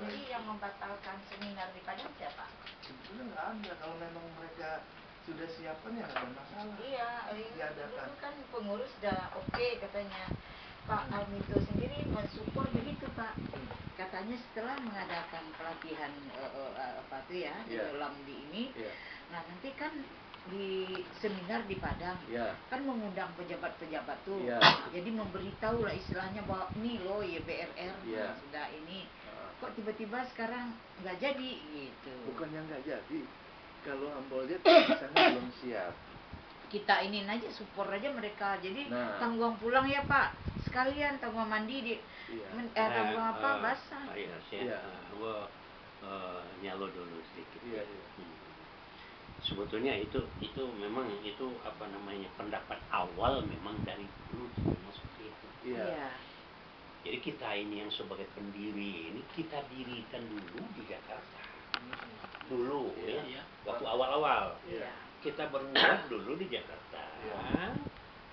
Jadi yang membatalkan seminar di Padang siapa? Sebetulnya nggak ada, kalau memang mereka sudah siapkan ya nggak ada masalah. Iya, diadakan. dulu kan pengurus udah oke katanya. Pak Almito sendiri mensupport begitu Pak. Katanya setelah mengadakan pelatihan apa tuh ya, dalam di ini, nah nanti kan di seminar di Padang, kan mengundang pejabat-pejabat tuh, jadi memberitahu lah istilahnya bahwa ini loh YBRR sudah ini, kok tiba-tiba sekarang nggak jadi gitu. Bukannya nggak jadi, kalau Ambol lihat di sana belum siap. Kita iniin aja, support aja mereka, jadi tanggungan pulang ya Pak, sekalian tanggungan mandi di tanggungan apa basah. Gua nyalo dulu sedikit. Sebetulnya itu memang itu apa namanya pendapat awal memang dari dulu memang seperti itu. Jadi kita ini yang sebagai pendiri ini kita dirikan dulu di Jakarta. Dulu waktu awal-awal. Kita berbuat dulu di Jakarta.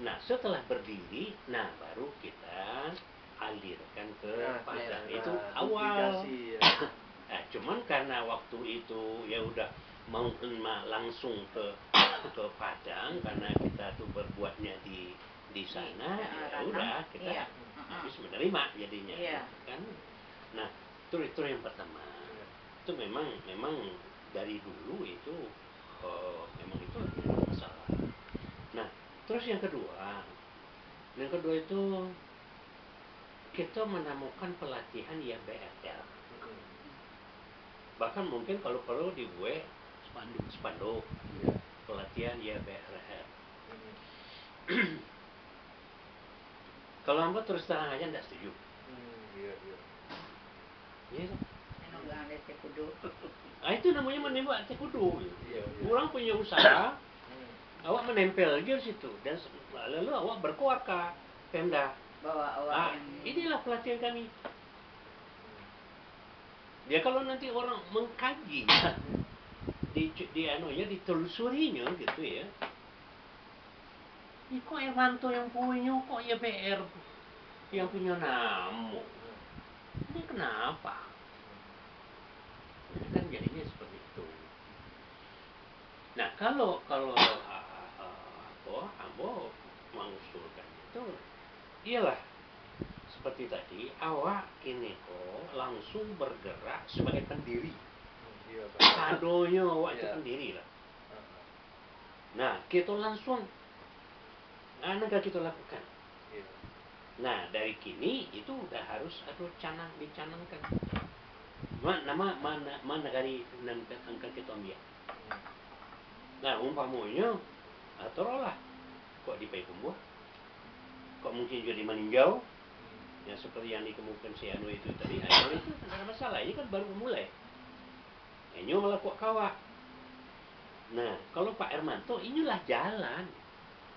Nah, setelah berdiri, baru kita alirkan ke Padang. Itu awal. Nah, cuman karena waktu itu ya udah mau langsung ke Padang karena kita tuh berbuatnya di sana, ya udah kita habis menerima jadinya, kan. Nah, itu yang pertama. Itu memang dari dulu itu memang itu masalah. Nah, terus yang kedua itu kita menemukan pelatihan YBRR. Bahkan mungkin kalau perlu dibuat spanduk pelatihan YBRR. Kalau Amba terus terang aja tidak setuju. Itu namanya menembak anti kudu. Orang punya usaha, awak menempel aja di situ dan lalu awak berkuat ke Pemda. Inilah pelatihan kami. Ya kalau nanti orang mengkaji ditelusurinya gitu ya. Ini kok Irwanto yang punya, kok YBR yang punya nama. Ini kenapa? Kan jadinya seperti itu. Nah, kalau Ambo mengusulkan itu, iyalah seperti tadi, awak ini kok langsung bergerak sebagai pendiri. Kadonya awak itu pendiri lah. Nah, kita langsung negara kita lakukan. Nah, dari kini itu udah harus dicanangkan. Mana dari angka kita ambil. Nah, umpamanya taruhlah kok di Payakumbuh, kok mungkin juga di Maninjau, yang seperti yang dikemukakan si Anu itu tadi. Kalau itu tidak ada masalah, ini kan baru memulai. Ini malah kok kawak. Nah, kalau Pak Hermanto, inilah jalan,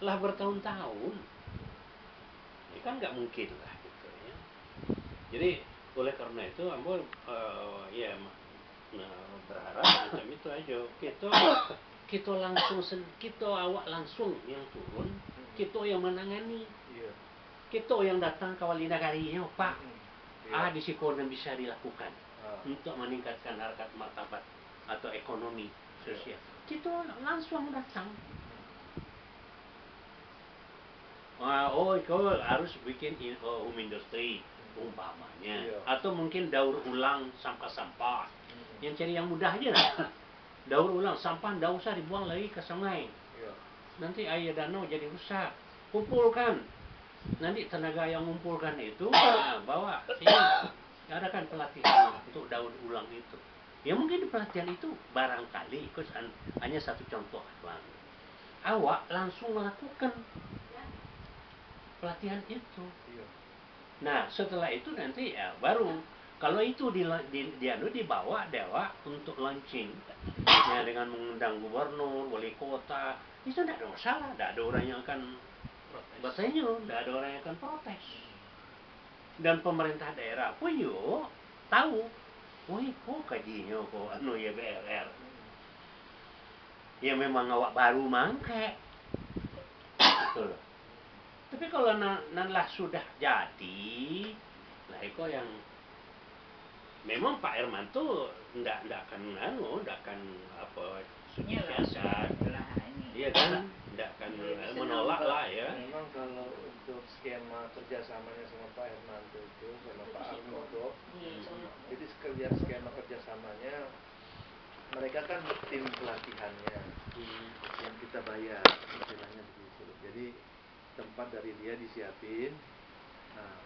lah bertahun-tahun. Ini kan nggak mungkin lah gitu ya. Jadi oleh karena itu Ambo berharap macam itu aja. Kita langsung awak langsung yang turun, kita yang menangani. Kita yang datang ke wali negarinya, Pak. Di Sikonan bisa dilakukan untuk meningkatkan harkat martabat atau ekonomi sosial. Kita langsung datang. Kau harus bikin home industry umpamanya, atau mungkin daur ulang sampah-sampah. Yang cari yang mudah aja lah. Daur ulang sampah, tidak usah dibuang lagi ke sungai. Nanti air danau jadi rusak. Kumpulkan. Nanti tenaga yang mengumpulkan itu bawa sini. Adakan pelatihan untuk daur ulang itu. Ya mungkin di pelatihan itu barangkali hanya satu contoh doang. Awak langsung melakukan pelatihan itu. Nah, setelah itu nanti baru kalau itu dibawa dewa untuk launching ya, dengan mengundang gubernur, wali kota, itu tidak ada masalah, tidak ada orang yang akan bertanya, tidak ada orang yang akan protes. Dan pemerintah daerah pun yuk tahu, kok kajinya kok YBRR. Ya memang awak baru mangke. Betul. Tapi kalau nanlah sudah jadi, lah itu yang memang Pak Hermanto ndak akan apa siasat, iya kan, ndak akan menolak lah ya. Memang kalau untuk skema kerjasamanya sama Pak Hermanto itu sama Pak Arminto, jadi skema kerjasamanya mereka kan tim pelatihannya yang kita bayar, istilahnya begitu. Jadi tempat dari dia disiapin, nah,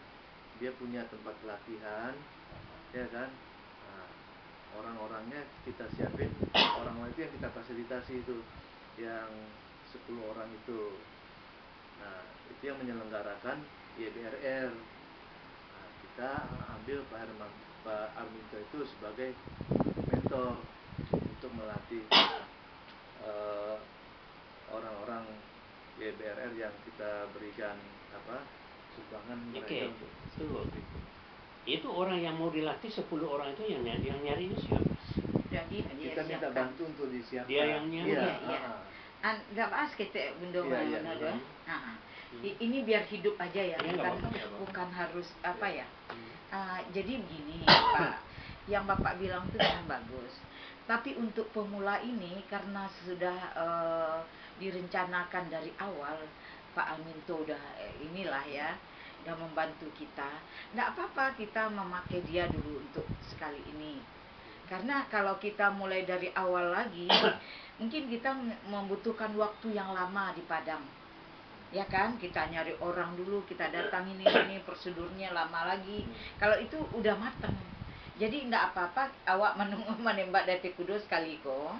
dia punya tempat pelatihan, ya kan. Nah, orang-orangnya kita siapin, orang-orang itu yang kita fasilitasi itu, yang 10 orang itu. Nah, itu yang menyelenggarakan YBRR. Nah, kita ambil Pak Arminto itu sebagai mentor untuk melatih orang-orang YBRR yang kita berikan sumbangan mereka untuk itu orang yang mau dilatih 10 orang itu yang nyari siapa? Jadi kita minta bantu untuk disiapkan. Dia yang nyari. Nggak bahas kita benda mana. Ini biar hidup aja ya, bukan harus apa ya. Jadi begini Pak, yang Bapak bilang itu memang bagus. Tapi untuk pemula ini karena sudah direncanakan dari awal, Pak Arminto udah inilah ya, udah membantu kita. Nggak apa-apa kita memakai dia dulu untuk sekali ini. Karena kalau kita mulai dari awal lagi, mungkin kita membutuhkan waktu yang lama di Padang. Ya kan, kita nyari orang dulu, kita datang ini prosedurnya lama lagi. Kalau itu udah matang. Jadi enggak apa-apa awak menembak dari kudo sekali kok.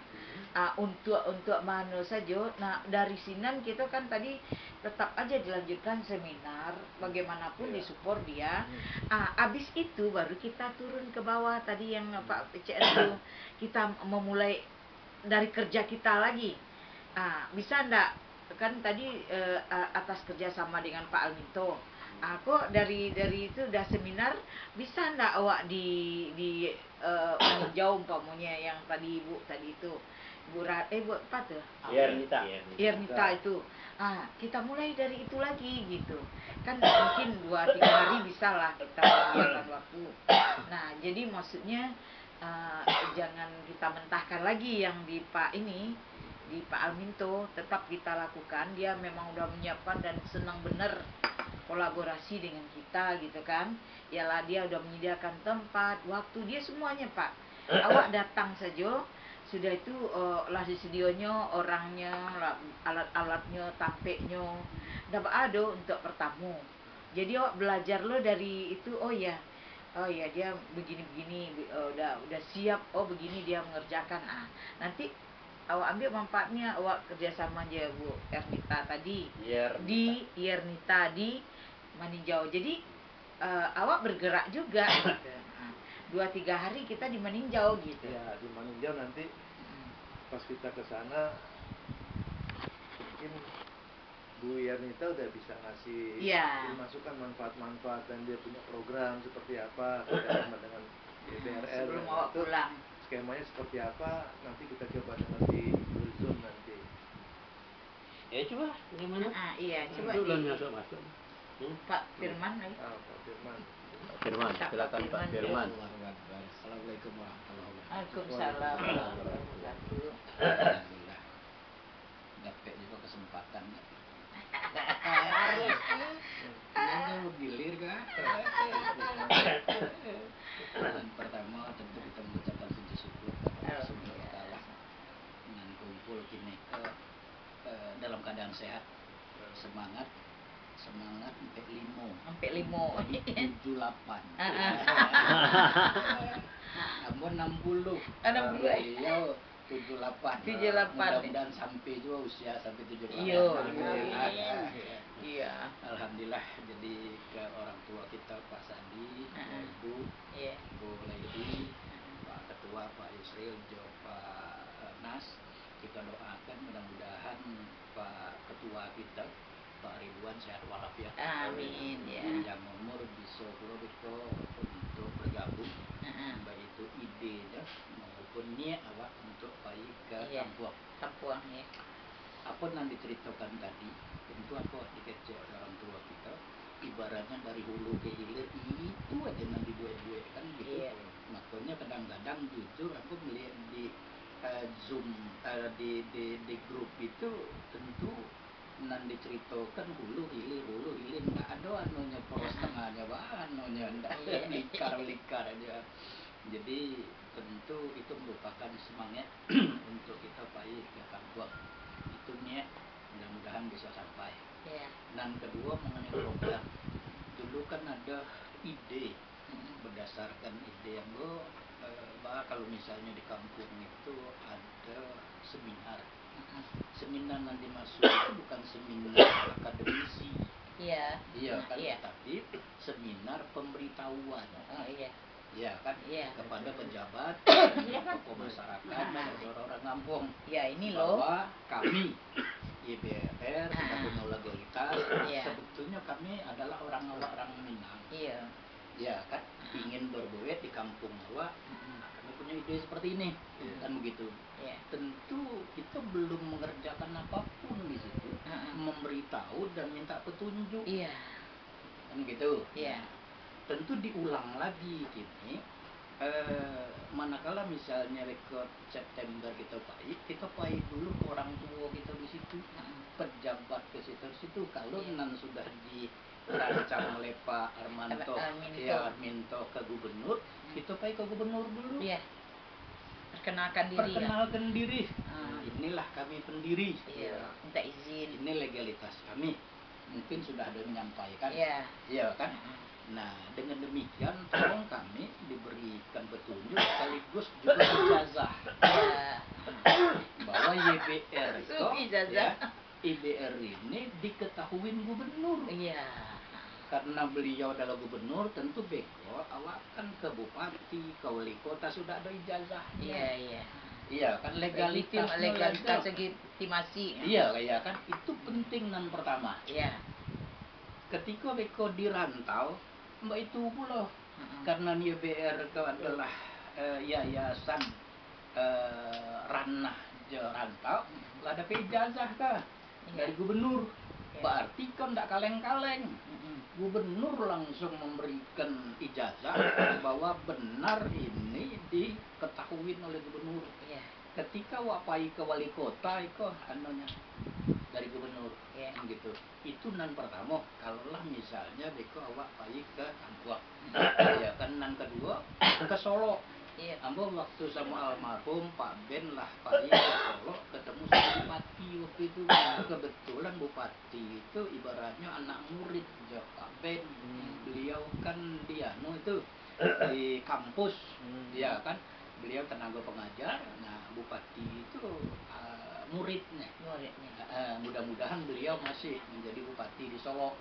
Untuk mano saja. Nah, dari sinan kita kan tadi tetap aja dilanjutkan seminar bagaimanapun disupport dia. Habis itu baru kita turun ke bawah tadi yang Pak PCN itu kita memulai dari kerja kita lagi. Bisa enggak kan tadi atas kerjasama dengan Pak Arminto. Aku dari itu udah seminar, bisa ndak awak di meninjau umpamanya yang tadi Ibu tadi itu Bu apa tuh? Yernita itu. Kita mulai dari itu lagi gitu. Kan mungkin 2-3 hari bisa lah kita menyediakan waktu. Nah, jadi maksudnya jangan kita mentahkan lagi yang di Pak Arminto, tetap kita lakukan. Dia memang udah menyiapkan dan senang bener kolaborasi dengan kita gitu kan. Yalah, dia udah menyediakan tempat, waktu, dia semuanya Pak. Awak datang saja, sudah itu lah disedianya orangnya, alat-alatnya, tampeknya, dapat ada untuk pertamu. Jadi awak belajar lo dari itu. Oh ya dia begini-begini, udah siap. Oh begini dia mengerjakan. Nanti awak ambil manfaatnya, awak kerjasama aja Bu Ernita tadi di Yernita di meninjau. Jadi awak bergerak juga gitu. 2-3 hari kita di meninjau gitu. Ya, di meninjau nanti pas kita ke sana mungkin Bu Yernita udah bisa ngasih masukan manfaat-manfaat, dan dia punya program seperti apa kerjasama dengan YBRR. Sebelum awak pulang, skemanya seperti apa nanti kita coba dengan di Zoom nanti. Ya coba gimana? Coba masuk. Pak Firman lagi. Pak Firman. Silakan Pak Firman. Assalamualaikum warahmatullahi wabarakatuh. Waalaikumsalam warahmatullahi wabarakatuh. Alhamdulillah dapat juga kesempatan. Ini bergilir kan? Dan pertama tentu kita mengucapkan puji syukur kepada Subhanahu wa Ta'ala dengan kumpul kini dalam keadaan sehat, semangat sampai limo 78. Namun 60. Iya 78. Mudah-mudahan sampai juga usia sampai 78. Iya. Alhamdulillah. Jadi ke orang tua kita Pak Sandi, Ibu Lady, Pak Ketua Pak Yusril, Pak Nas, kita doakan mudah-mudahan Pak Ketua kita Pak Ridwan sehat walafiat. Amin ya. Panjang umur bisa untuk bergabung, baik itu idenya maupun niat awak untuk baik ke Tampuang ya. Apa yang diceritakan tadi tentu apa dikecek orang tua kita ibaratnya dari hulu ke hilir itu aja nanti buat kan gitu. Makanya kadang-kadang jujur aku melihat di Zoom di grup itu tentu nan diceritakan hulu hilir nggak ada anunya poros tengahnya anunya nggak likar aja. Jadi tentu itu merupakan semangat untuk kita pahit ke Kampung itu nih, mudah-mudahan bisa sampai. Dan kedua mengenai program, dulu kan ada ide berdasarkan ide yang bahwa kalau misalnya di kampung itu ada seminar nanti masuk itu bukan seminar akademisi, kan, tapi seminar pemberitahuan, kan, kepada pejabat, tokoh masyarakat, orang-orang kampung, bahwa kami IBR sudah punya legalitas, sebetulnya kami adalah orang Minang, kan, ingin berbuat di kampung bahwa kami punya ide seperti ini, kan begitu. Tentu kita belum mengerjakan apapun di situ, memberitahu dan minta petunjuk, kan gitu. Tentu diulang lagi gini, manakala misalnya rekod September kita pahit dulu ke orang tua kita di situ, pejabat ke situ. Kalau nan sudah dirancang oleh Pak Armanto, Arminto ke gubernur, kita pahit ke gubernur dulu. Perkenalkan diri. Inilah kami pendiri. Minta izin. Ini legalitas kami. Mungkin sudah ada yang menyampaikan. Kan? Nah, dengan demikian tolong kami diberikan petunjuk sekaligus juga ijazah bahwa YBR itu IBR ini diketahui gubernur. Karena beliau adalah gubernur, tentu beko awak kan ke bupati, ke wali kota sudah ada ijazah. Kan legalitas legitimasi. Kan itu penting nan pertama. Ketika beko dirantau, mbak itu pula karena YBR itu adalah yayasan ranah rantau, lah ada ijazah kah dari gubernur. Berarti kan tidak kaleng-kaleng. Gubernur langsung memberikan ijazah bahwa benar ini diketahui oleh gubernur. Ketika wapai ke wali kota itu anunya dari gubernur, gitu. Itu nan pertama. Kalaulah misalnya beko awak pai ke Kampung, kan nan kedua ke Solo. Ambo waktu sama almarhum Pak Ben lah pai ke Solo ketemu sama bupati waktu itu. Kebetulan bupati itu ibaratnya anak murid Pak Ben. Beliau kan itu di kampus, kan. Beliau tenaga pengajar. Nah, bupati itu muridnya. Mudah-mudahan beliau masih menjadi bupati di Solo.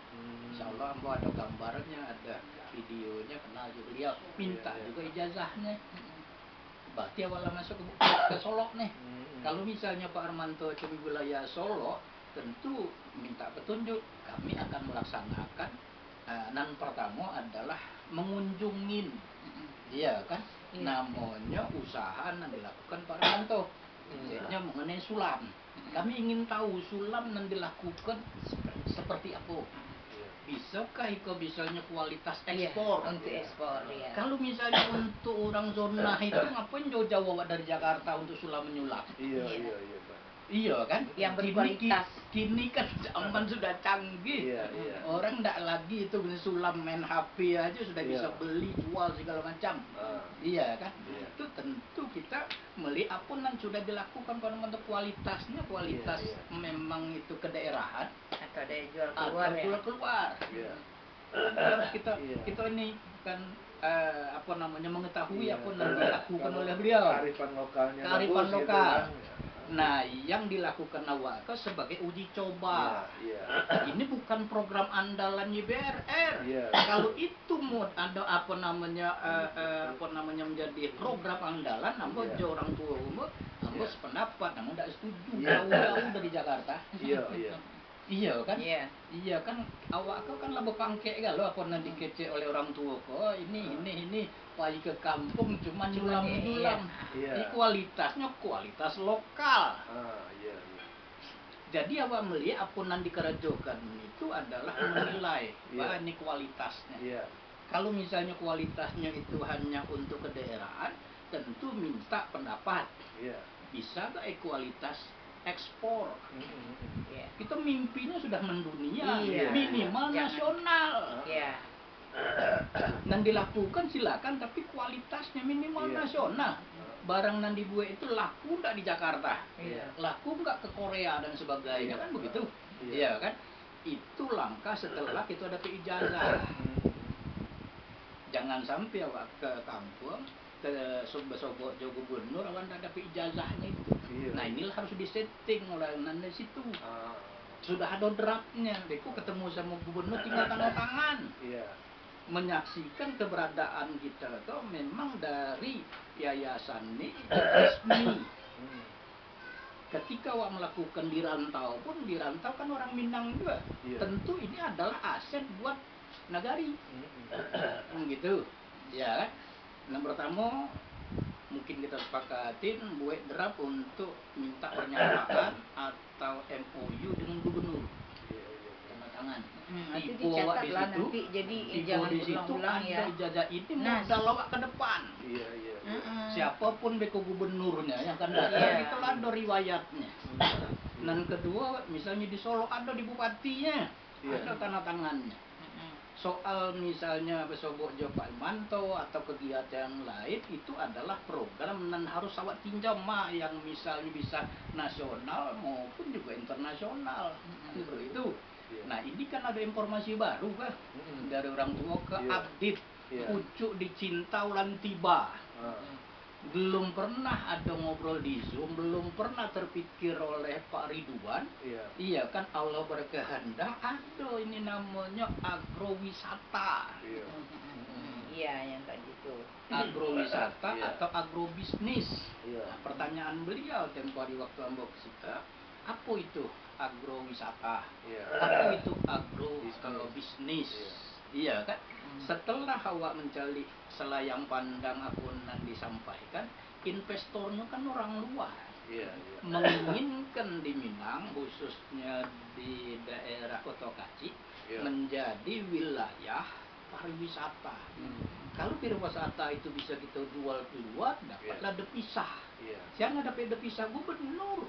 Insyaallah ambo ada gambarnya, ada videonya, kenal juga beliau. Minta juga ijazahnya. Berarti awalnya masuk ke Solo nih. Kalau misalnya Pak Armanto ke wilayah Solo, tentu minta petunjuk. Kami akan melaksanakan. Nan pertama adalah mengunjungin, kan? Namanya usaha yang dilakukan Pak Armanto. Nya mengenai sulam. Kami ingin tahu sulam yang dilakukan seperti apa. Bisakah itu misalnya kualitas ekspor? Untuk ekspor, Kalau misalnya untuk orang zona itu ngapain jauh-jauh dari Jakarta untuk sulam menyulam? Iya kan? Yang berkualitas. Kini kan zaman sudah canggih. Orang tidak lagi itu sulam main HP aja sudah bisa beli, jual segala macam. Kan? Itu tentu kita melihat apa yang sudah dilakukan pada untuk kualitasnya, memang itu kedaerahan atau ada jual keluar. Terus kita ini kan mengetahui apa yang dilakukan oleh beliau. Kearifan lokalnya. Kearifan lokal. Nah, yang dilakukan awak sebagai uji coba. Ini bukan program andalan YBRR. Kalau itu mau ada menjadi program andalan, namun orang tua umur, namun sependapat, namun tidak setuju. Jauh-jauh dari Jakarta. Iya kan awak kau kan labo pangke kalau apa nanti dikece oleh orang tua kau ini pergi ke kampung cuma nyulam. Kualitasnya kualitas lokal. Jadi awak melihat apa yang dikerojokan itu adalah menilai bahwa ini kualitasnya. Kalau misalnya kualitasnya itu hanya untuk kedaerahan, tentu minta pendapat. Bisa nggak kualitas ekspor? Kita mimpinya sudah mendunia, minimal nasional. Dan dilakukan silakan, tapi kualitasnya minimal nasional. Barang yang dibuat itu laku nggak di Jakarta, laku nggak ke Korea dan sebagainya, kan begitu, iya kan? Itu langkah setelah kita dapat ijazah. Jangan sampai awak ke kampung, ke sobat-sobat Jawa Gubernur, awak nggak dapat ijazahnya itu. Nah inilah harus disetting oleh nanda situ. Sudah ada draftnya, beku ketemu sama gubernur tinggal tanda tangan. Menyaksikan keberadaan kita itu memang dari yayasan ini resmi. Ketika awak melakukan di rantau pun, di rantau kan orang Minang juga, tentu ini adalah aset buat nagari. Gitu ya kan. Yang pertama mungkin kita sepakatin buat draft untuk minta pernyataan atau MOU dengan gubernur, tanda tangan. Nanti dicatatlah nanti, jadi jangan ulang-ulang ya. Ijazah ini modal lawak ke depan. Siapapun beko gubernurnya yang akan datang itu ada riwayatnya. Dan kedua, misalnya di Solo ada di bupatinya, ada tanda tangannya. Soal misalnya Besobok Joko Manto atau kegiatan lain, itu adalah program dan harus awak tinjau yang misalnya bisa nasional maupun juga internasional. Seperti itu. Nah ini kan ada informasi baru kan dari orang tua ke update, pucuk dicinta ulan tiba. Belum pernah ada ngobrol di Zoom, belum pernah terpikir oleh Pak Ridwan. Iya kan, Allah berkehendak ada ini namanya agrowisata. Iya yang tadi itu. Agrowisata atau agrobisnis. Nah, pertanyaan beliau tempo hari waktu ambok kita, apa itu agrowisata? Apa itu agrobisnis? Iya kan? Setelah awak mencari selayang pandang akunan disampaikan, investornya kan orang luar. Menginginkan di Minang, khususnya di daerah Kotokaci, menjadi wilayah pariwisata. Kalau pariwisata itu bisa kita jual keluar, dapatlah depisah. Saya nggak dapat depisah gubernur.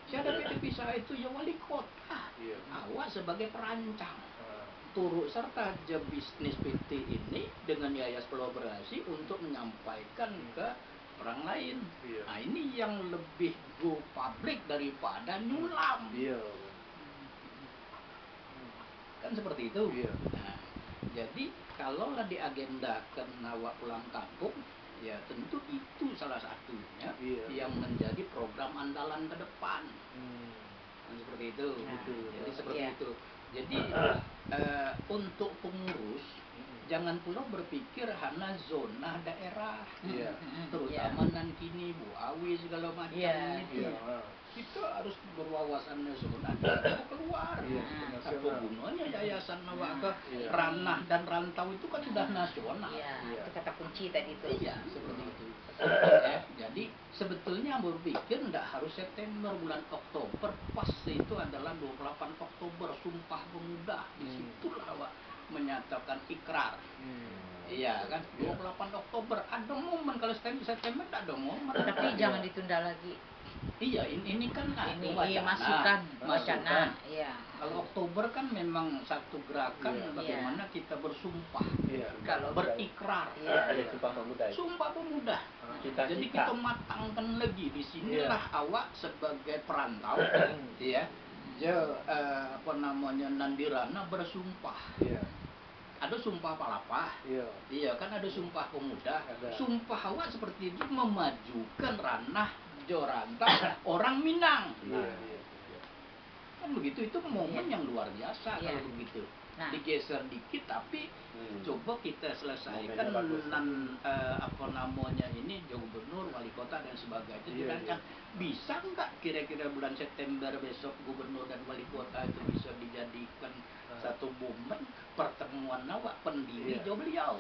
Saya dapat depisah itu ya wali kota. Awak sebagai perancang. Turut serta aja bisnis PT ini dengan yayasan kolaborasi untuk menyampaikan ke orang lain. Nah ini yang lebih go public daripada nyulam. Kan seperti itu. Nah, jadi kalaulah diagendakan awak pulang kampung, ya tentu itu salah satunya yang menjadi program andalan ke depan. Seperti itu. Jadi seperti itu. Jadi untuk pengurus jangan pula berpikir hanya zona daerah, terutama nan kini Bu Awi segala macam itu. Kita harus berwawasan zona keluar. Apa gunanya yayasan ke ranah dan rantau itu kan sudah nasional. Itu kata kunci tadi itu. Iya, seperti itu. Jadi sebetulnya berpikir tidak harus September, bulan Oktober pas itu adalah 28 Oktober Sumpah Pemuda. Disitulah awak menyatakan ikrar. Iya kan, 28 Oktober ada momen. Kalau September tidak ada momen. Tapi jangan ditunda lagi. Iya, ini kan masukan wacana. Kalau Oktober kan memang satu gerakan bagaimana kita bersumpah, Kalau berikrar. Sumpah Pemuda. Sumpah Pemuda. Jadi kita matangkan lagi di sinilah awak sebagai perantau, apa namanya Nandirana bersumpah. Ada sumpah palapa, kan ada sumpah pemuda. Sumpah awak seperti itu memajukan ranah joranta orang Minang. Kan begitu, itu momen yang luar biasa kalau begitu. Digeser dikit tapi coba kita selesaikan dan apa namanya ini gubernur, wali kota dan sebagainya dirancang. Bisa nggak kira-kira bulan September besok gubernur dan wali kota itu bisa dijadikan satu momen pertemuan awak pendiri beliau.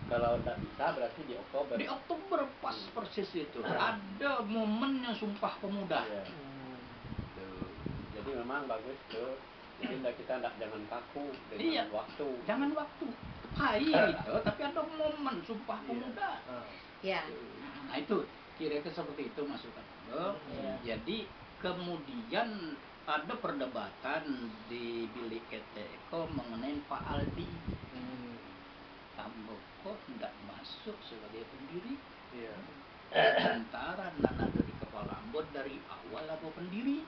Kalau tidak bisa berarti di Oktober. Di Oktober pas persis itu ada momennya Sumpah Pemuda. Jadi memang bagus tuh. Jadi kita jangan kaku dengan waktu. Jangan waktu. Pahit itu, tapi ada momen Sumpah Pemuda. Iya. Nah itu kira-kira seperti itu masukan. Jadi kemudian ada perdebatan di bilik Eko mengenai Pak Aldi. Kamu kok tidak masuk sebagai pendiri? Sementara Nana dari kepala Ambon dari awal apa pendiri?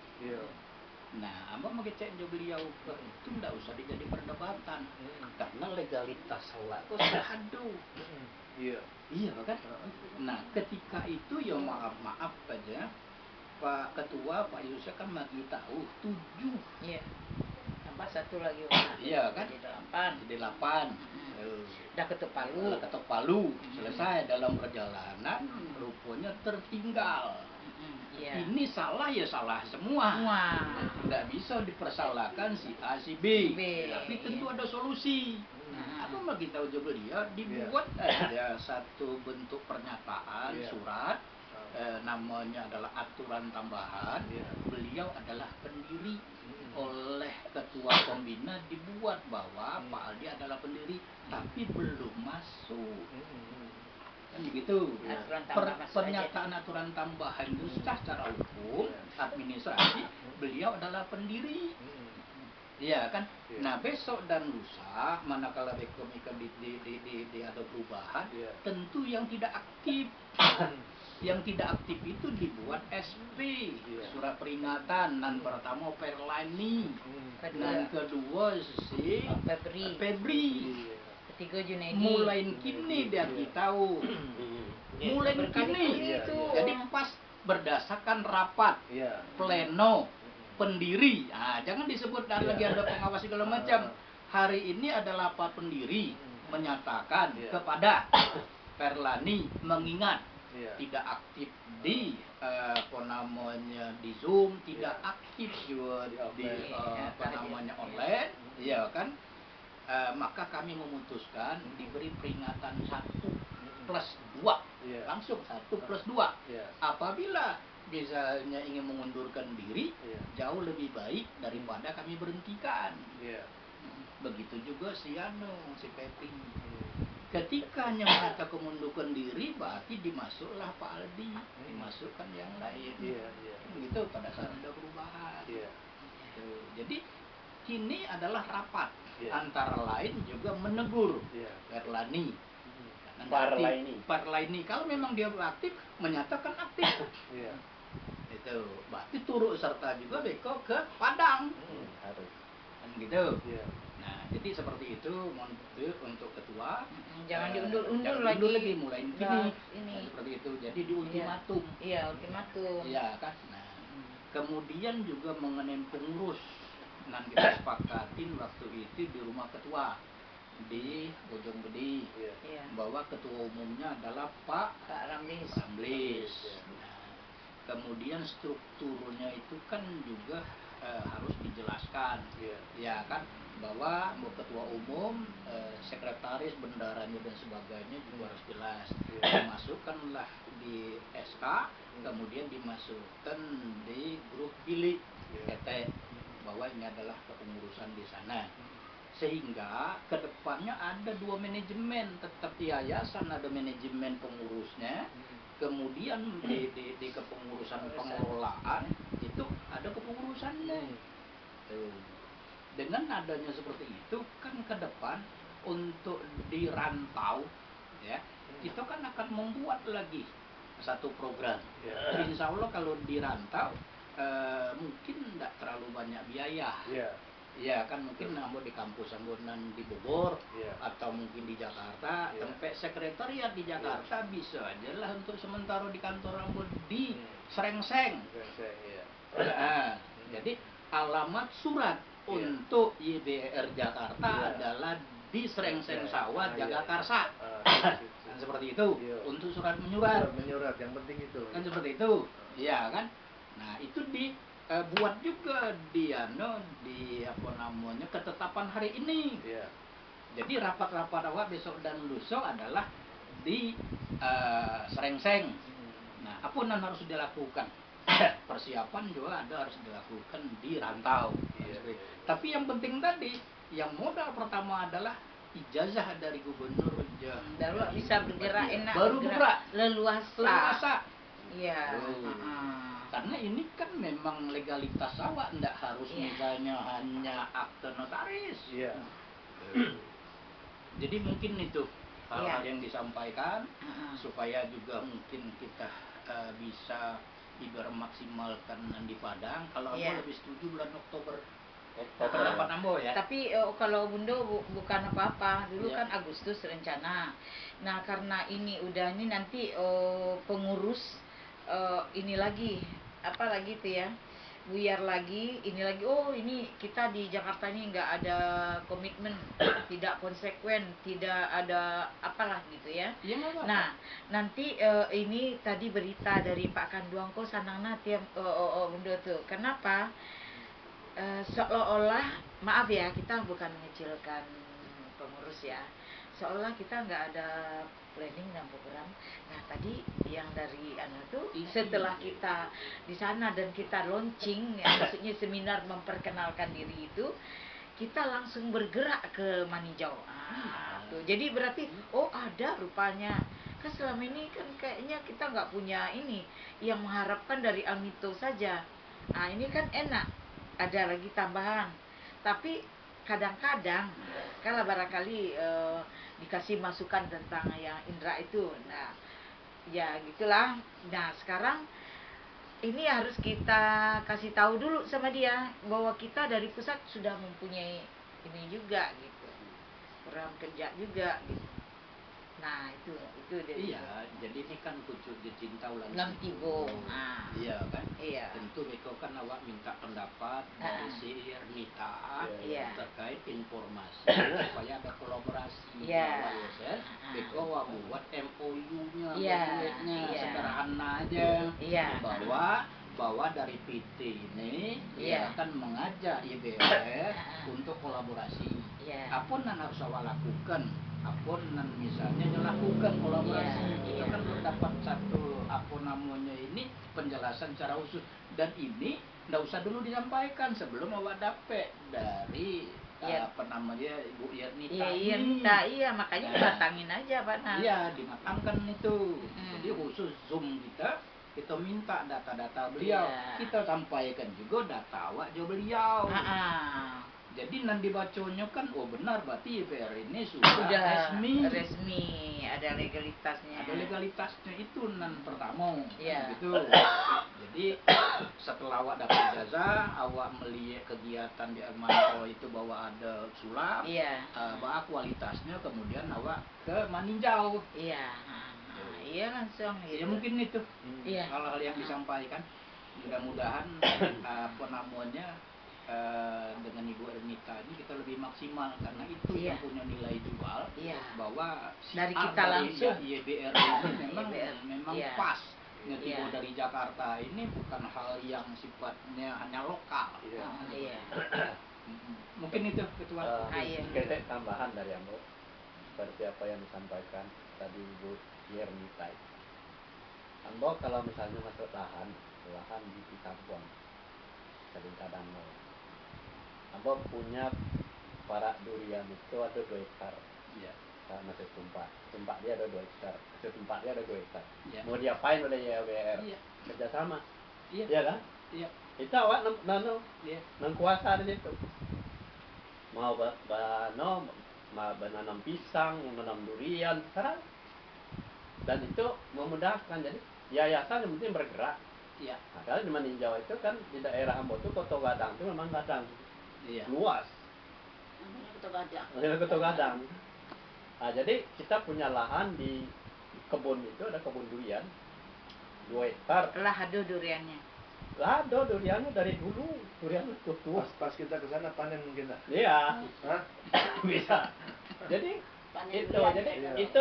Nah, abang mau cek beliau itu tidak usah dijadi perdebatan karena legalitas itu sahadu. Iya kan? Nah, ketika itu ya maaf aja Pak Ketua Pak Yusuf kan bagi tahu 7. Iya. Tambah 1 lagi. Iya kan? Jadi 8. Udah ketok Palu. Selesai dalam perjalanan rupanya tertinggal. Ini salah ya salah semua. Nggak bisa dipersalahkan si A si B. Tapi tentu ada solusi. Apa mau kita uji beliau dibuat ada satu bentuk pernyataan surat. Namanya adalah aturan tambahan. Beliau adalah pendiri. Oleh ketua pembina dibuat bahwa Pak Aldi adalah pendiri tapi belum masuk. Kan begitu. Pernyataan aturan tambahan itu secara hukum administrasi beliau adalah pendiri. Iya kan? Nah, besok dan lusa manakala Bekom di ada perubahan, tentu yang tidak aktif. Yang tidak aktif itu dibuat SP, surat peringatan. Dan pertama Perlani, dan kedua si Febri. Ketiga Junaidi. Mulai kini dia tahu. Mulai kini. Jadi pas berdasarkan rapat pleno pendiri. Nah, jangan disebut lagi ada pengawas segala macam. Hari ini adalah Pak pendiri menyatakan kepada Perlani mengingat tidak aktif di di Zoom, tidak aktif juga di online, ya kan? Maka kami memutuskan diberi peringatan 1+2, langsung 1+2. Apabila misalnya ingin mengundurkan diri, jauh lebih baik daripada kami berhentikan. Begitu juga si Pepi. Ketika mereka mengundurkan diri, berarti dimasuklah Pak Aldi, dimasukkan yang lain. Gitu pada saat ada perubahan. Jadi kini adalah rapat antara lain juga menegur Perlani. Parlaini kalau memang dia aktif menyatakan aktif. Itu berarti turut serta juga Beko ke Padang. Harus. Kan gitu. Nah, jadi seperti itu untuk ketua. Jangan diundur-undur lagi. Mulai ini. Seperti itu. Jadi di ultimatum. Ultimatum. Iya kan. Nah, kemudian juga mengenai pengurus. Nah, kita sepakatin waktu itu di rumah ketua di Bojong Gede bahwa ketua umumnya adalah Pak Ramlis. Nah, kemudian strukturnya itu kan juga harus dijelaskan, ya kan, bahwa ketua umum, sekretaris, bendaranya dan sebagainya juga harus jelas. Dimasukkanlah di SK, kemudian dimasukkan di grup bilik PT bahwa ini adalah kepengurusan di sana. Sehingga kedepannya ada 2 manajemen, tetap di yayasan ada manajemen pengurusnya, kemudian di kepengurusan pengelolaan itu ada kepengurusannya. Dengan adanya seperti itu kan ke depan untuk di rantau ya, itu kan akan membuat lagi satu program. Insya Allah kalau di rantau mungkin tidak terlalu banyak biaya. Ya kan mungkin nambah di kampus anggonan di Bogor atau mungkin di Jakarta, tempat sekretariat di Jakarta bisa aja lah untuk sementara di kantor Ambon di Srengseng. Nah, jadi alamat surat untuk YBR Jakarta adalah di Srengseng Sawah Jagakarsa. Kan seperti itu. Untuk surat menyurat yang penting itu. Kan seperti itu. Iya kan? Nah, itu buat juga di ketetapan hari ini. Jadi rapat-rapat awak besok dan lusa adalah di Srengseng. Nah, apa yang harus dilakukan? persiapan juga ada harus dilakukan di rantau. Tapi yang penting tadi, yang modal pertama adalah ijazah dari gubernur. Baru bisa bergerak enak. Baru bergerak leluasa. Iya. Karena ini kan memang legalitas awak, ndak harus misalnya hanya akte notaris. Jadi mungkin itu hal-hal yang disampaikan supaya juga mungkin kita bisa ibarat maksimalkan di Padang. Kalau Ambo lebih setuju bulan Oktober. Dapat Ambo ya. Tapi kalau Bundo bukan apa-apa. Dulu kan Agustus rencana. Nah karena ini nanti pengurus ini lagi apa lagi tuh ya, buyar lagi, ini lagi, oh ini kita di Jakarta ini nggak ada komitmen, tidak konsekuen, tidak ada apalah gitu ya. Nah nanti ini tadi berita dari Pak Kanduangko Sanangna tiap Bundo tuh, kenapa seolah-olah, maaf ya kita bukan mengecilkan pengurus ya, seolah kita nggak ada planning dan program. Nah tadi yang dari tuh setelah kita di sana dan kita launching ya, maksudnya seminar memperkenalkan diri itu, kita langsung bergerak ke Maninjau. Tuh. Jadi berarti ada rupanya. Kan selama ini kan kayaknya kita nggak punya ini yang mengharapkan dari Almito saja. Nah ini kan enak, ada lagi tambahan. Tapi kadang-kadang kalau barangkali dikasih masukan tentang yang Indra itu, nah ya gitulah. Nah sekarang ini harus kita kasih tahu dulu sama dia bahwa kita dari pusat sudah mempunyai ini juga gitu, program kerja juga gitu. Nah itu dari jadi ini kan pucuk dicinta ulang Tibung. Iya kan? Iya. Tentu Beko kan awak minta pendapat dari si Ernita terkait informasi supaya ada kolaborasi. Beko awak buat MOU-nya, sederhana aja. Bahwa dari PT ini akan mengajak IBR untuk kolaborasi. Apa yang harus awak lakukan? Apa dan misalnya dilakukan kolaborasi, itu kan mendapat satu ini penjelasan secara khusus, dan ini nggak usah dulu disampaikan sebelum awak dapet dari Ibu Yernita iya makanya dimatangin aja Pak. Dimatangkan itu. Jadi khusus Zoom kita minta data-data beliau, kita sampaikan juga data awak juga beliau. Jadi nanti bacanya kan, benar berarti IPR ini sudah resmi, ada legalitasnya. Ada legalitasnya itu pertama. Gitu. Jadi setelah awak dapat ijazah, awak melihat kegiatan di Armanto itu bahwa ada sulap, bahwa kualitasnya, kemudian awak ke Maninjau. Langsung. Ya mungkin itu hal-hal yang disampaikan. Mudah-mudahan dengan Ibu Ernita ini kita lebih maksimal, karena itu yang punya nilai jual, bahwa si dari kita langsung IBR ini memang pas. Ibu dari Jakarta ini bukan hal yang sifatnya hanya lokal. Mungkin itu Ketua. Ketek tambahan dari Ambo seperti apa yang disampaikan tadi Ibu Ernita. Ambo kalau misalnya masuk lahan di Cisabuang, kadang-kadang Ambo punya para durian itu ada 2 hektar. Karena setempat dia ada 2 hektar. Setempat dia ada 2 hektar. Mau diapain oleh YBR? Kerjasama. Iya kan? Itu awak nang kuasa di situ. Mau menanam pisang, menanam durian, terang. Dan itu memudahkan. Jadi yayasan yang penting bergerak. Karena di Maninjau itu kan di daerah Ambo itu Koto Gadang itu memang gadang. Luas. Koto Gadang. Nah, jadi kita punya lahan di kebun itu, ada kebun durian 2 hektar. Lah ada duriannya. Ada duriannya dari dulu, durian itu tuh. Pas kita ke sana panen mungkin lah. Iya. Bisa. Jadi itu itu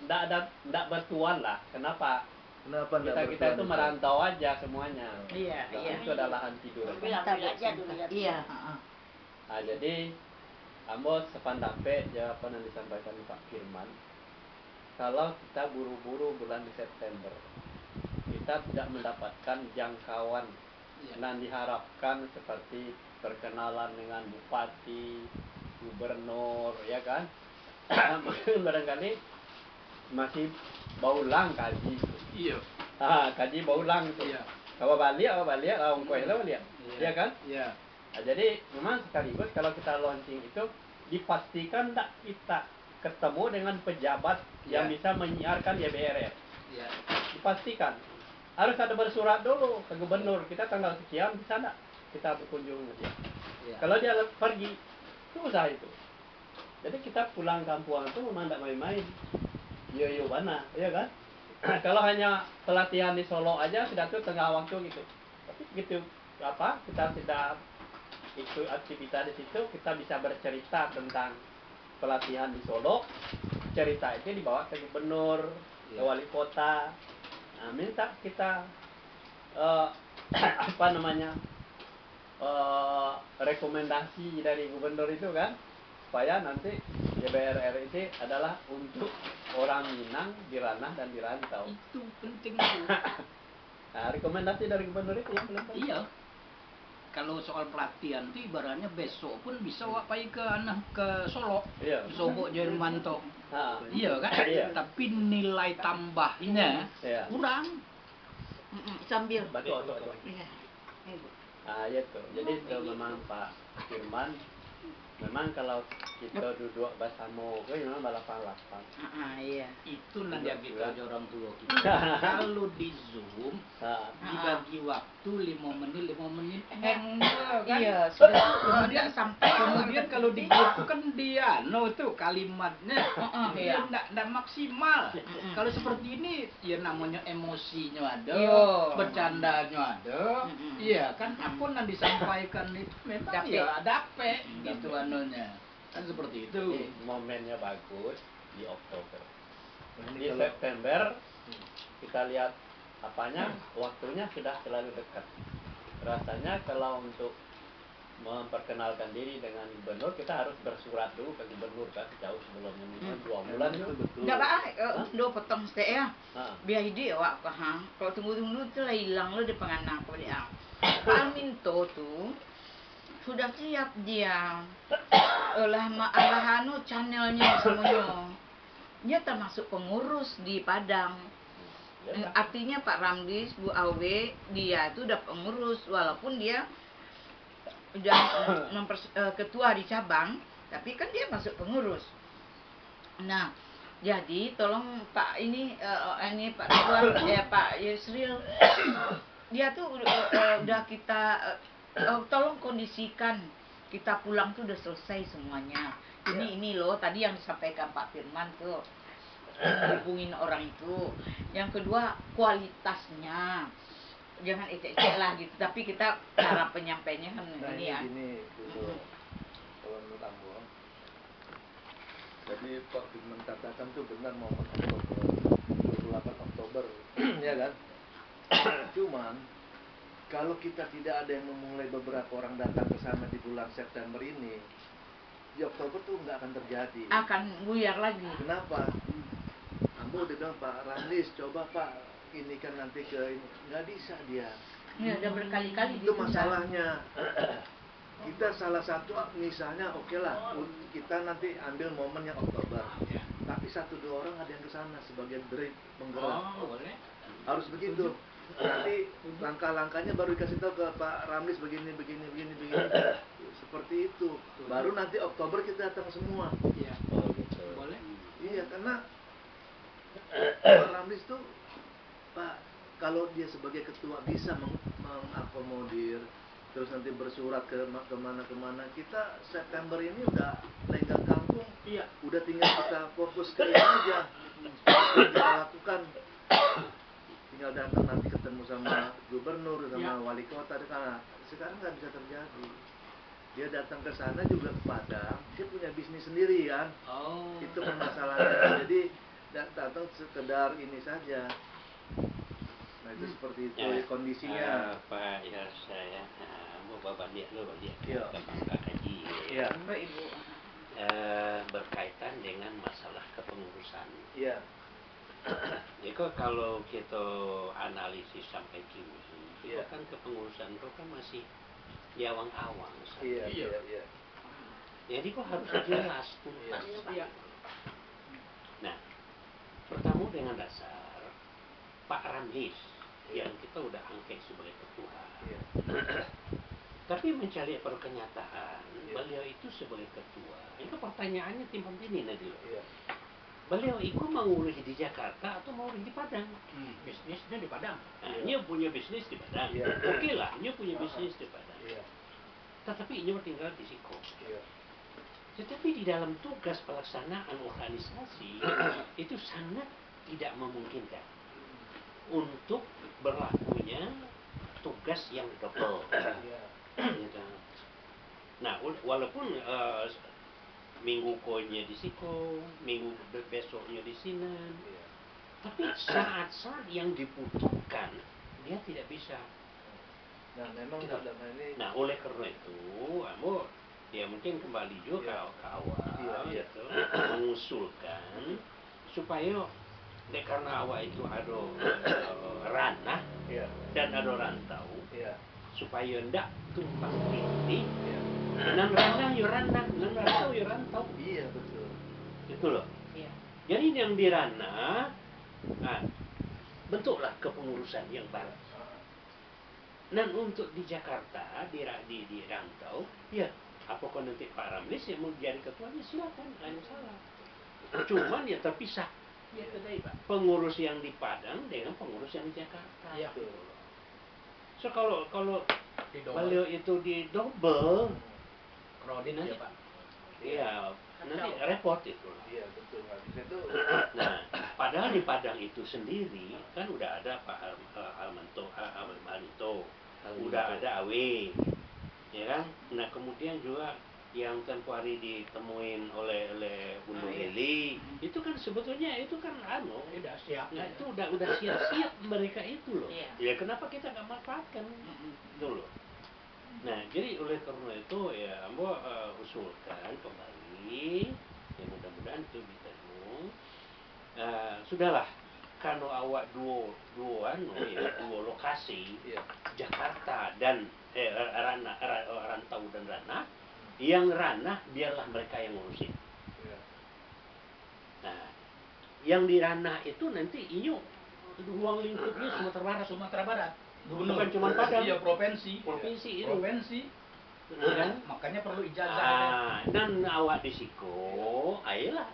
ndak bertuan lah. Kenapa kita itu merantau aja semuanya. Itu ada lahan tidur. Nah, jadi Ambo sepandape jawaban yang disampaikan Pak Firman, kalau kita buru-buru bulan September kita tidak mendapatkan jangkauan yang diharapkan seperti perkenalan dengan bupati, gubernur, ya kan? Mungkin barangkali masih baulang kaji. Iya. Kaji baulang tuh. Iya. Kalau balik, orang kue itu balik, ya kan? Iya. Nah, jadi memang sekaligus kalau kita launching itu dipastikan tak kita ketemu dengan pejabat yang bisa menyiarkan YBRR. Iya. Dipastikan. Harus ada bersurat dulu ke gubernur, kita tanggal sekian di sana kita berkunjung ke dia. Iya. Kalau dia pergi, susah itu. Jadi kita pulang kampung itu memang tidak main-main. Yo mana, ya kan? Kalau hanya pelatihan di Solo aja sudah tuh tengah waktu gitu. Tapi gitu kita tidak ikut aktivitas di situ, kita bisa bercerita tentang pelatihan di Solo. Cerita itu dibawa ke gubernur, ke wali kota. Nah, minta kita rekomendasi dari gubernur itu kan, supaya nanti YBRR ini adalah untuk orang Minang di ranah dan di rantau. Itu penting tuh. Nah, rekomendasi dari gubernur itu yang paling penting. Iya. Kalau soal pelatihan itu ibaratnya besok pun bisa wapai ke Solo. Iya. Sobo Jerman toh. Iya kan? Iya. Tapi nilai tambahnya kurang. Sambil. Betul. Iya. Ya tuh. Jadi itu memang Pak Firman, memang kalau kita duduk bersama, memang balapan-balapan. Iya. Itu nanti kita orang tua kita. Kalau di Zoom, dibagi waktu 5 menit, kan? Iya, sudah Kemudian kalau di grup itu kan dia, tuh kalimatnya, dia enggak maksimal. Kalau seperti ini, ya namanya emosinya ada, bercandanya ada, iya kan? Apa yang disampaikan itu memang ya dapet gitu anunya. Kan seperti itu. Momennya bagus di Oktober. Di September kita lihat waktunya sudah terlalu dekat. Rasanya kalau untuk memperkenalkan diri dengan gubernur, kita harus bersurat dulu ke gubernur kan, jauh sebelumnya, minimal 2 bulan itu. Enggak apa, potong stek ya. Biar ide awak kalau tunggu-tunggu itu lah hilang lo di penganang apa dia. Pak Minto tuh sudah siap dia channelnya semuanya. Dia termasuk pengurus di Padang. Artinya Pak Ramdis, Bu Awe, dia itu udah pengurus walaupun dia udah ketua di cabang, tapi kan dia masuk pengurus. Nah, jadi tolong Pak Pak Ridwan, Pak Yusril, dia tuh udah kita tolong kondisikan kita pulang tuh udah selesai semuanya. Ini loh tadi yang disampaikan Pak Firman tuh, hubungin orang itu. Yang kedua kualitasnya, jangan ecek-ecek lah gitu. Tapi kita cara penyampainya kan ini ya. Gini dulu, kalau menurut aku, jadi Pak Firman katakan tuh benar momen Oktober, 28 Oktober, ya kan? Cuman kalau kita tidak ada yang memulai beberapa orang datang ke sana di bulan September ini, di Oktober tuh nggak akan terjadi. Akan buyar lagi. Kenapa? Ambo udah bilang Pak Ramlis, coba Pak ini kan nanti ke ini, nggak bisa dia. Ya udah berkali-kali itu masalahnya. Kita salah satu misalnya oke lah, kita nanti ambil momen yang Oktober. Tapi 1-2 orang ada yang ke sana sebagai drive penggerak. Boleh. Harus begitu. Nanti langkah-langkahnya baru dikasih tahu ke Pak Ramlis begini. Seperti itu. Baru nanti Oktober kita datang semua. Iya. Boleh. Iya, karena Pak Ramlis tuh Pak, kalau dia sebagai ketua bisa mengakomodir, terus nanti bersurat ke kemana-kemana, kita September ini udah lenggang kampung. Iya. Udah tinggal kita fokus ke ini aja. Kita lakukan. Tinggal datang nanti ketemu sama gubernur, sama wali kota. Karena sekarang nggak bisa terjadi. Dia datang ke sana juga ke Padang, dia punya bisnis sendiri kan. Itu permasalahannya. Jadi datang sekedar ini saja. Nah itu seperti itu kondisinya. Pak saya mau bapak lihat dulu dia ke Bangka Haji. Iya. Ibu. Berkaitan dengan masalah kepengurusan. Iya. Ya kok kalau kita analisis sampai kini, itu kan kepengurusan kok kan masih di awang-awang. Iya. Jadi kok harus jelas tuntas. Nah, pertama dengan dasar Pak Ramlis yang kita udah angket sebagai ketua. Tapi mencari perkenyataan beliau itu sebagai ketua. Itu pertanyaannya timbang ini nanti loh. Beliau itu mau urus di Jakarta atau mau urus di Padang? Bisnisnya di Padang. Nah, dia punya bisnis di Padang. Oke lah, dia punya bisnis di Padang. Tetapi dia tinggal di Siko. Tetapi di dalam tugas pelaksanaan organisasi itu sangat tidak memungkinkan untuk berlakunya tugas yang double. Nah, walaupun minggu koinnya di Siko, minggu besoknya di Sinan, tapi saat-saat yang dibutuhkan dia tidak bisa. Nah, memang ini. Nah, oleh karena itu, ya mungkin kembali juga ke awal, gitu, mengusulkan supaya karena awal itu ada ranah dan ada rantau, supaya ndak tumpang tindih. Dan ranah ya ranah, dan rantau ya rantau. Iya, betul. Itu loh. Jadi yang di ranah, bentuklah kepengurusan yang baru. Dan untuk di Jakarta, di rantau, ya apakah nanti Pak Ramlis yang mau jadi ketuanya silakan, nggak ada salah. Cuman ya terpisah. Pengurus yang di Padang dengan pengurus yang di Jakarta. So kalau beliau itu di double, koordinasi Pak. Iya, nanti repot itu. Iya, betul. Nah, padahal di Padang itu sendiri kan udah ada Pak Almanto, udah ada Awe, ya kan? Nah, kemudian juga yang tempoh hari ditemuin oleh Bunda Heli, itu kan sebetulnya itu kan udah siap. Nah, itu udah siap-siap mereka itu loh. Ya kenapa kita nggak manfaatkan? Itu loh. Nah, jadi oleh karena itu ya Ambo usulkan kembali, ya mudah-mudahan itu bisa sudahlah, kalau awak dua lokasi, Jakarta dan rantau dan ranah, yang ranah biarlah mereka yang ngurusin. Nah, yang di ranah itu nanti ruang lingkupnya Sumatera Barat. Bukan cuma Padang. Iya, provinsi. Ya. Makanya perlu ijazah. Dan awak di Siko, ayolah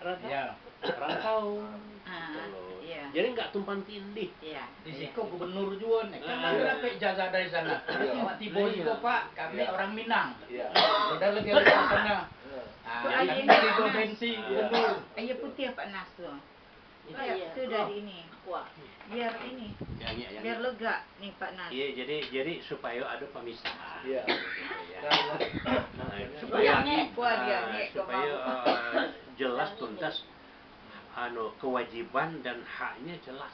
rantau. Jadi nggak tumpang tindih. Di Siko gubernur juga nih. Kan berapa ijazah dari sana? Tiba Siko Pak, kami orang Minang. Udah lebih dari sana. Kami dari provinsi gubernur. Ayo putih Pak Nas tuh. Itu dari ini. Biar ini. Biar lega nih Pak Nas. Iya, jadi supaya ada pemisahan. Iya. Supaya jelas tuntas kewajiban dan haknya jelas.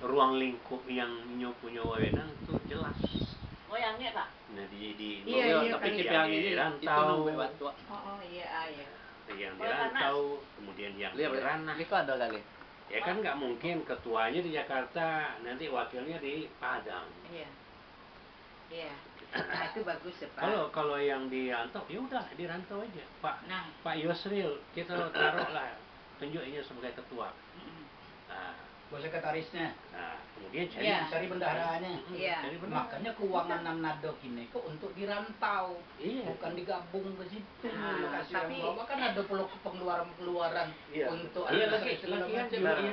Ruang lingkup yang punya wewenang itu jelas. Goyangnya Pak. Nah di tapi kita ini rantau. Oh iya. Yang di rantau, kemudian yang di ranah. Itu ada kali. Ya kan nggak mungkin ketuanya di Jakarta, nanti wakilnya di Padang. Iya. Nah, itu bagus ya Pak. Kalau yang di rantau, ya udah di rantau aja, Pak. Pak Yusril, kita taruhlah tunjuknya sebagai ketua. Sekretarisnya. Nah, kemudian cari bendaharaannya. Iya. Makanya keuangan Namnado ini kok untuk dirantau, bukan digabung ke situ. Tapi kan ada pengeluaran untuk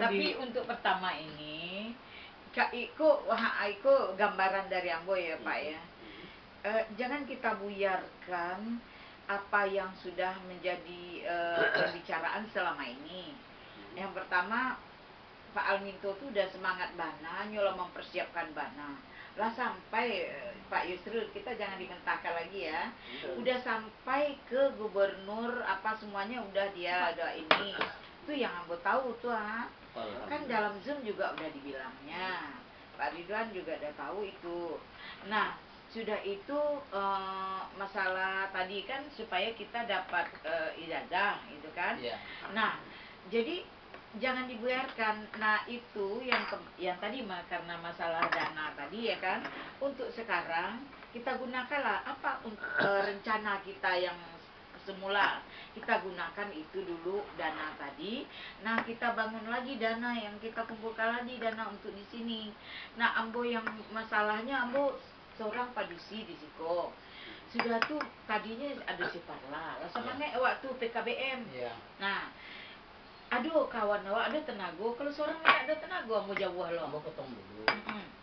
tapi untuk pertama ini Kak Iko gambaran dari Ambo ya Pak ya. Jangan kita buyarkan apa yang sudah menjadi pembicaraan selama ini. Yang pertama, Pak Alminto tuh udah semangat Bana, nyuruh mempersiapkan Bana. Lah sampai Pak Yusril, kita jangan dimentahkan lagi ya. Udah sampai ke gubernur apa semuanya udah dia ada ini. Itu yang Ambo tahu tuh kan dalam Zoom juga udah dibilangnya. Pak Ridwan juga udah tahu itu. Nah, sudah itu masalah tadi kan supaya kita dapat ijazah gitu kan. Nah, jadi jangan dibiarkan. Nah itu yang tadi karena masalah dana tadi ya kan, untuk sekarang kita gunakanlah apa untuk rencana kita yang semula kita gunakan itu dulu dana tadi. Nah kita bangun lagi dana yang kita kumpulkan lagi dana untuk di sini. Nah ambo yang masalahnya ambo seorang padusi di Siko. Sudah tuh tadinya ada si Parla, sebenarnya waktu PKBM. Nah, aduh kawan awak ada tenaga, kalau seorang tidak ada tenaga mau jauh loh. Mau potong dulu.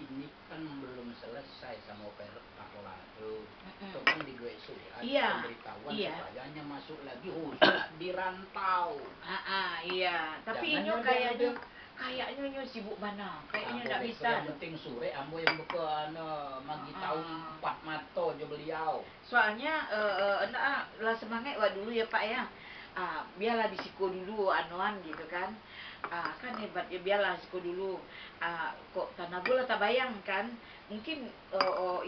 Ini kan belum selesai sama Parla tuh. Itu kan di gue surat pemberitahuan supaya masuk lagi khusus di rantau. Iya, tapi ini kayaknya nyo sibuk mana, kayaknya tidak bisa. Yang penting sore ambo yang bukan magi tahu 4 mata aja beliau. Soalnya lah semangat wak dulu ya Pak ya. Biarlah di Siko dulu anuan gitu kan. Kan hebat ya, biarlah Siko dulu. Kok tanah bola tak bayang kan. Mungkin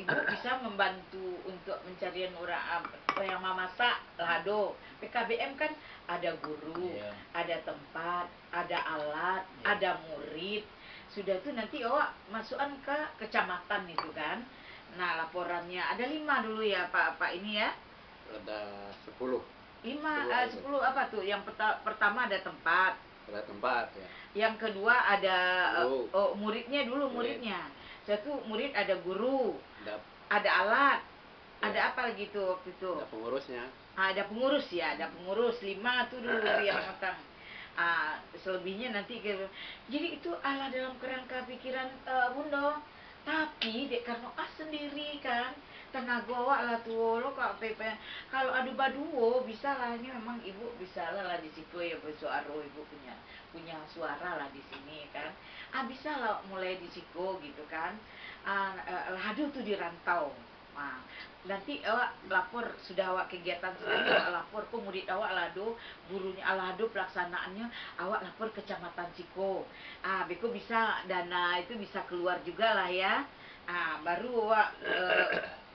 ibu bisa membantu untuk mencarian orang yang memasak lado. PKBM kan ada guru, ada tempat, ada alat, ada murid. Sudah tuh nanti masukkan ke kecamatan itu kan. Nah laporannya ada 5 dulu ya Pak ini ya. Ada 10. 10 apa tuh? Yang pertama ada tempat. Ada tempat ya. Yang kedua ada muridnya dulu, muridnya. Satu murid, ada guru, ada alat, ada apa lagi tuh waktu itu? Ada pengurusnya. Ada pengurus ya, ada pengurus 5 tuh dulu yang matang. Selebihnya nanti jadi itu dalam kerangka pikiran Bunda. Tapi dek karena sendiri kan tenaga awak lah tuh lo kalau adu baduo bisa lah, ini memang ibu bisa lah di situ ya bersuara, ibu punya suara lah di sini kan. Bisa lah mulai di situ gitu kan. Aduh tuh di rantau. Nanti awak lapor, sudah awak kegiatan sekali awak lapor ke murid awak lado, gurunya alado pelaksanaannya awak lapor ke kecamatan Siko. Beko bisa dana itu bisa keluar juga lah ya. Baru awak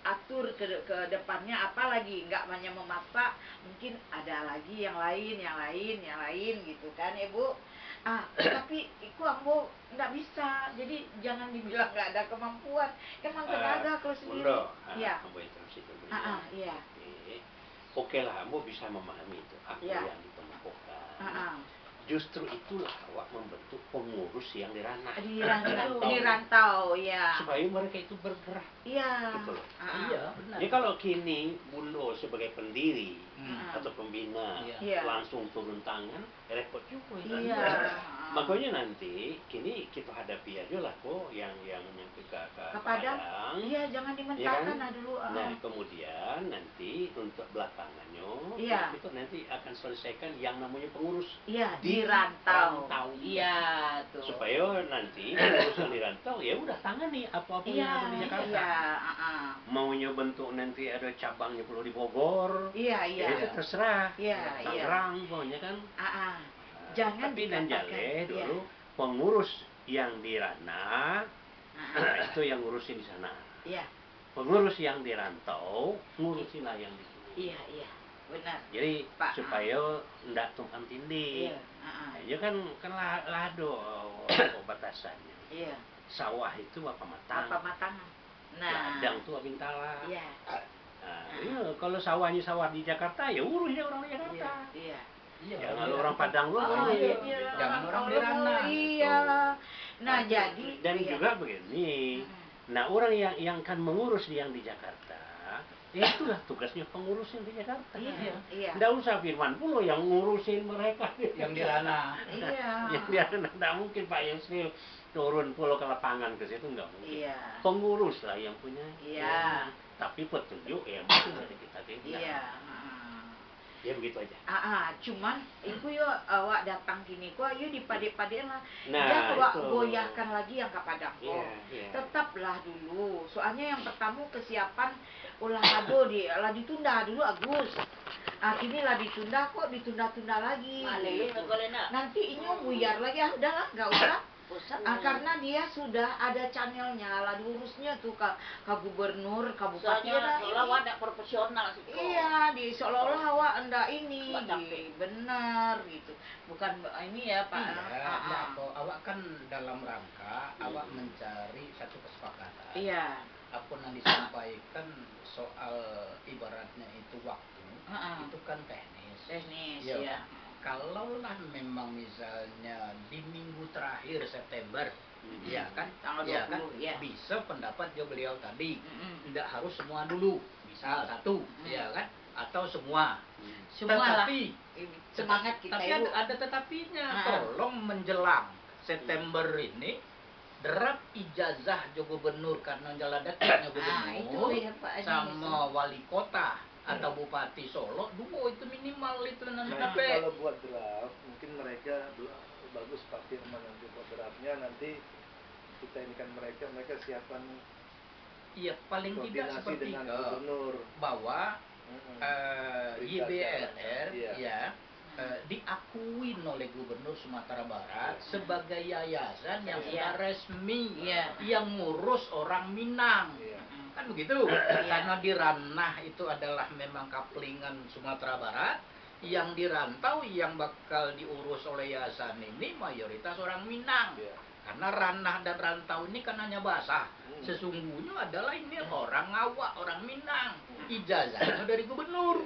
atur ke depannya apa lagi, nggak hanya memasak, mungkin ada lagi yang lain gitu kan ya Bu. Tapi itu ambo nggak bisa, jadi jangan dibilang nggak ada kemampuan, emang tenaga kalau sendiri. Iya. Ambo interupsi dulu. Iya. Oke lah, ambo bisa memahami itu apa yang ditemukan. Justru itulah awak membentuk pengurus yang di rantau, ya. Supaya mereka itu bergerak. Iya. Gitu loh. Iya, benar. Jadi kalau kini Bundo sebagai pendiri atau pembina langsung turun tangan, repot juga. Iya. Makanya nanti kini kita hadapi aja lah kok yang menyangkut ke Padang. Iya, jangan dimentahkan lah dulu. Nah, kemudian nanti untuk belakangannya kita nanti akan selesaikan yang namanya pengurus. Iya, di rantau. Iya, tuh. Supaya nanti pengurus yang di rantau ya udah tangani apa-apa yang ada di Jakarta. Iya, Maunya bentuk nanti ada cabangnya perlu di Bogor. Iya. Ya itu terserah. Iya. Tangerang pokoknya kan. Jangan tapi dan jale dulu pengurus yang di Rana itu yang ngurusin di sana. Iya. Pengurus yang di rantau ngurusinlah yang di sini. Iya, benar. Jadi supaya ndak tumpang tindih. Ya kan lado batasannya. Iya. Sawah itu apa matang. Nah, ladang tuh bintala. Iya. Kalau sawahnya sawah di Jakarta ya urusnya orang di Jakarta. Iya. Ya kalau orang Padang lu jangan orang di Rana. Iya. Nah, jadi dan juga begini. Nah, orang yang kan mengurus yang di Jakarta, itulah tugasnya pengurus yang di Jakarta. Iya. Nggak usah Firman Pulo yang ngurusin mereka yang di Rana. Iya. Yang di Rana nggak mungkin Pak Yusril turun pulau ke lapangan ke situ, nggak mungkin. Iya. Pengurus lah yang punya. Iya. Tapi petunjuk ya mungkin dari kita. Iya. Ya begitu aja. Cuman ibu yo awak datang gini kok yo dipade-pade lah. Nah, awak goyahkan lagi yang ke Padang. Yeah. Tetaplah dulu. Soalnya yang pertama kesiapan olahraga lah ditunda dulu Agus. Kini lah ditunda kok ditunda-tunda lagi. Nanti ini buyar lagi udahlah nggak usah. karena dia sudah ada channelnya lah, diurusnya tuh ke gubernur, kabupaten. Seolah-olah ada profesional sih. Iya, seolah-olah awak anda ini benar gitu. Bukan ini ya Pak. Iya, awak kan dalam rangka awak mencari satu kesepakatan. Iya. Apa yang disampaikan soal ibaratnya itu waktu, itu kan teknis. Teknis, ya. Kalaulah memang misalnya di minggu terakhir September, ya kan, tanggal 20, kan bisa pendapat beliau tadi, tidak harus semua dulu, bisa satu, ya kan, atau semua. Tetapi semangat kita tapi ada tetapinya, tolong menjelang September ini derap ijazah jo gubernur karena jalan dekatnya gubernur sama wali kota atau bupati Solo, dua itu minimal itu nanti. Kalau buat draft mungkin mereka bagus Pak Firman nanti buat draftnya, nanti kita ini kan mereka siapkan. Iya, paling tidak seperti bahwa YBRR diakui oleh Gubernur Sumatera Barat sebagai yayasan yang sudah resmi, yang ngurus orang Minang. Kan begitu, karena di ranah itu adalah memang kaplingan Sumatera Barat, yang dirantau yang bakal diurus oleh yayasan ini mayoritas orang Minang. Karena ranah dan rantau ini kan hanya bahasa, sesungguhnya adalah ini orang awak, orang Minang, ijazahnya dari gubernur.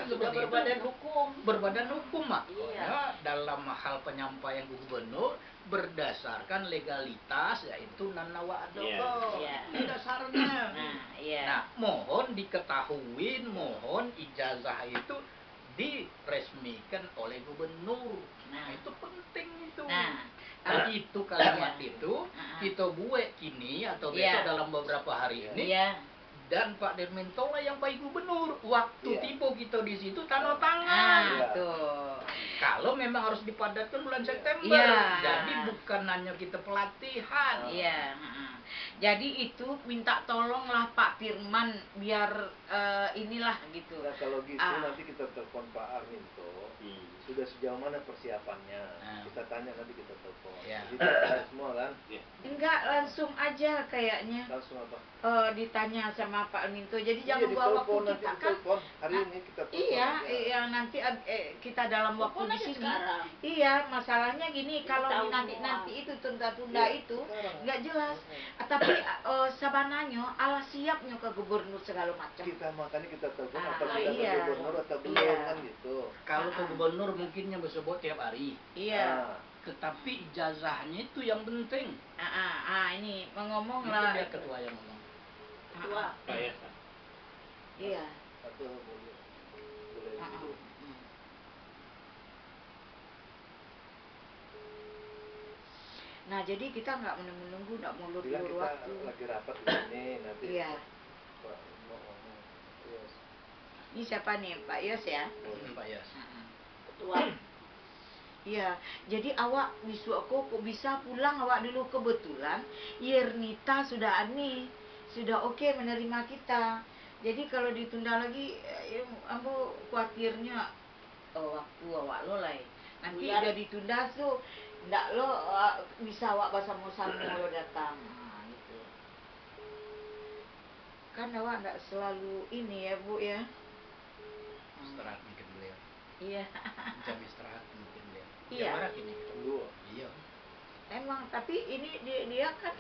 Sudah berbadan hukum. Berbadan hukum, makanya dalam hal penyampaian gubernur berdasarkan legalitas, yaitu nanawa adoko, dasarnya. Nah, mohon diketahui, mohon ijazah itu diresmikan oleh gubernur. Nah, itu penting itu. Itu kalimat itu kita buat kini atau besok dalam beberapa hari ini. Dan Pak Dermintola yang baik gubernur, waktu tiba kita di situ tanda tangan. Kalau memang harus dipadatkan bulan September, jadi bukan hanya kita pelatihan. Jadi itu minta tolonglah Pak Firman biar inilah gitu. Nah, kalau gitu nanti kita telepon Pak Arminto. Sudah sejauh mana persiapannya? Kita tanya, nanti kita telepon. Jadi kita semua kan? Enggak, langsung aja kayaknya. Langsung apa? Ditanya sama Pak Arminto. Jadi jangan bawa waktu kita kan. Hari ini kita telepon. Iya, nanti kita dalam waktu di sini. Iya, masalahnya gini, kalau nanti itu tunda-tunda itu nggak jelas. Tapi sabananya ala siapnya ke gubernur segala macam. Makanya kita telepon atau kita ke gubernur atau belum kan gitu. Kalau ke gubernur mungkinnya bersebut tiap hari. Tetapi ijazahnya itu yang penting. Ini ngomong lah. Biar ketua yang ngomong. Ketua. Iya. Atau boleh. Nah, jadi kita nggak menunggu, nggak mulur-mulur waktu. Lagi rapat di sini nanti. Iya. Ini siapa nih, Pak Yos ya? Pak Yos. Ketua. Iya, jadi awak kok bisa pulang awak dulu, kebetulan Yernita sudah oke menerima kita. Jadi kalau ditunda lagi, ambo khawatirnya waktu awak lo lah. Nanti udah ditunda tuh, ndak lo bisa awak bersama-sama lo datang. Gitu. Kan awak ndak selalu ini ya Bu ya. Istirahat mungkin beliau. Iya. Jam istirahat mungkin beliau. Iya. Ini. Iya. Emang, tapi ini dia kan